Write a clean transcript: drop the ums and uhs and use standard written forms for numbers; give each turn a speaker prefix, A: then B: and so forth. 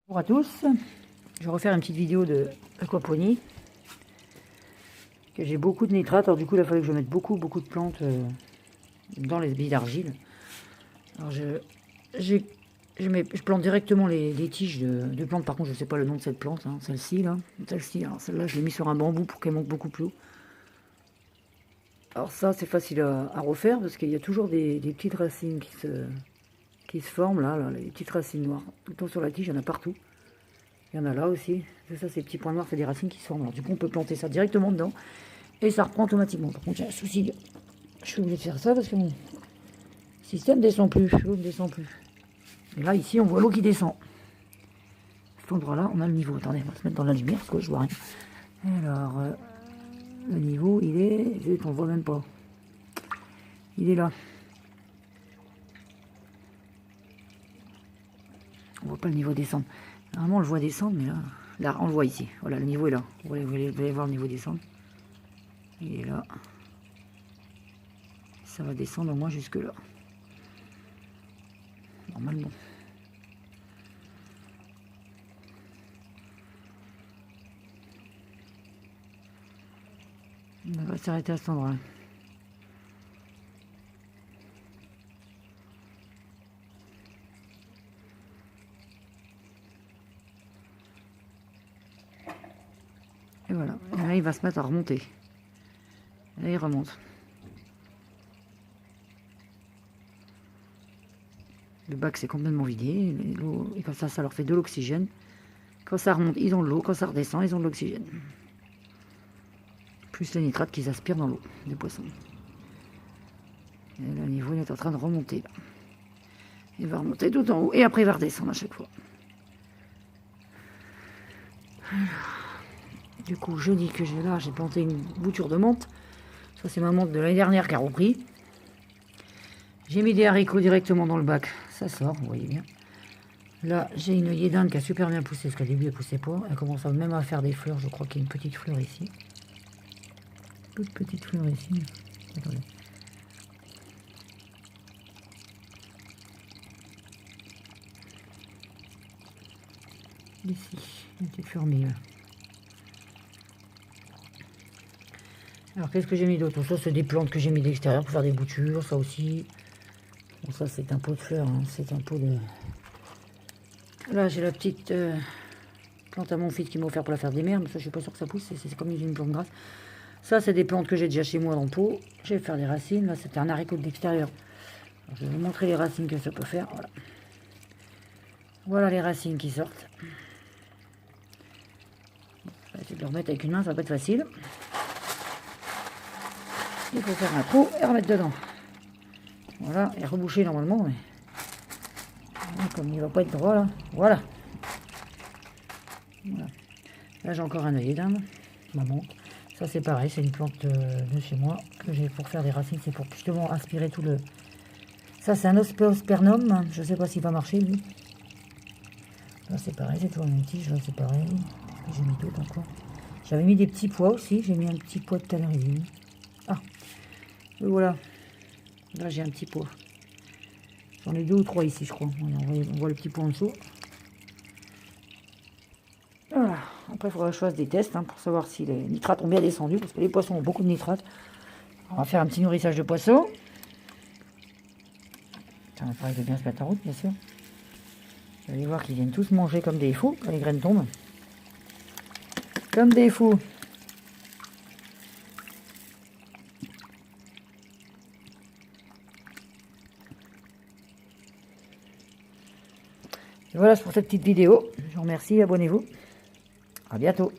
A: Bonjour à tous, je vais refaire une petite vidéo de aquaponie. J'ai beaucoup de nitrate, alors du coup il a fallu que je mette beaucoup de plantes dans les billes d'argile. Alors je plante directement les tiges de plantes, par contre je ne sais pas le nom de cette plante, hein, celle-ci là. Celle-là je l'ai mis sur un bambou pour qu'elle monte beaucoup plus haut. Alors ça c'est facile à refaire parce qu'il y a toujours des petites racines qui se forment là, les petites racines noires. Tout le temps sur la tige, il y en a partout. Il y en a là aussi. C'est ça, ces petits points noirs, c'est des racines qui se forment. Alors, du coup, on peut planter ça directement dedans et ça reprend automatiquement. Par contre, j'ai un souci. Je suis obligé de faire ça parce que mon système ne descend plus. L'eau ne descend plus. Et là, ici, on voit l'eau qui descend. À cet endroit-là, on a le niveau. Attendez, on va se mettre dans la lumière parce que je vois rien. Alors, le niveau, il est. On ne voit même pas. Il est là. On voit pas le niveau descendre. Normalement, on le voit descendre, mais là, on le voit ici. Voilà, le niveau est là. Vous allez voir le niveau descendre. Il est là. Ça va descendre au moins jusque là. Normalement. On va s'arrêter à cet endroit-là. Et voilà. Et là, il va se mettre à remonter. Là, il remonte. Le bac s'est complètement vidé. Et comme ça leur fait de l'oxygène. Quand ça remonte, ils ont de l'eau. Quand ça redescend, ils ont de l'oxygène. Plus les nitrates qu'ils aspirent dans l'eau des poissons. Et le niveau il est en train de remonter. Là. Il va remonter tout en haut. Et après, il va redescendre à chaque fois. Alors, du coup, je dis que j'ai planté une bouture de menthe. Ça, c'est ma menthe de l'année dernière qui a repris. J'ai mis des haricots directement dans le bac. Ça sort, vous voyez bien. Là, j'ai une œillet d'Inde qui a super bien poussé, parce qu'au début, elle ne poussait pas. Elle commence même à faire des fleurs. Je crois qu'il y a une petite fleur ici. Toute petite fleur ici. Attendez. Ici, une petite fleur mille. Alors, qu'est-ce que j'ai mis d'autre? Ça, c'est des plantes que j'ai mis d'extérieur pour faire des boutures. Ça aussi. Bon, ça, c'est un pot de fleurs. Hein. C'est un pot de... Là, j'ai la petite plante à mon fils qui m'a offert pour la faire des mers. Mais ça, je suis pas sûr que ça pousse. C'est comme une plante grasse. Ça, c'est des plantes que j'ai déjà chez moi dans le pot. Je vais faire des racines. Là, c'était un haricot de l'extérieur. Je vais vous montrer les racines que ça peut faire. Voilà. Voilà les racines qui sortent. Je vais essayer de le remettre avec une main, ça va pas être facile. Il faut faire un trou et remettre dedans. Voilà, et reboucher normalement, mais comme il va pas être droit là. Voilà. Voilà. Là j'ai encore un œillet d'Inde, ma menthe. Ça c'est pareil, c'est une plante de chez moi que j'ai pour faire des racines, c'est pour justement aspirer tout le... Ça c'est un Ospeospermum, je sais pas s'il va marcher lui. Là c'est pareil, c'est toujours une tige, là c'est pareil. J'ai mis d'autres encore. J'avais mis des petits pois aussi, j'ai mis un petit pois de tannerine. Ah, et voilà. Là j'ai un petit pois. J'en ai 2 ou 3 ici je crois. On voit le petit pois en dessous. Voilà. Après il faudra que je fasse des tests pour savoir si les nitrates ont bien descendu. Parce que les poissons ont beaucoup de nitrates. On va faire un petit nourrissage de poissons. Ça va de bien se mettre en route bien sûr. Vous allez voir qu'ils viennent tous manger comme des fous quand les graines tombent. Comme des fous. Et voilà pour cette petite vidéo. Je vous remercie, abonnez-vous. À bientôt.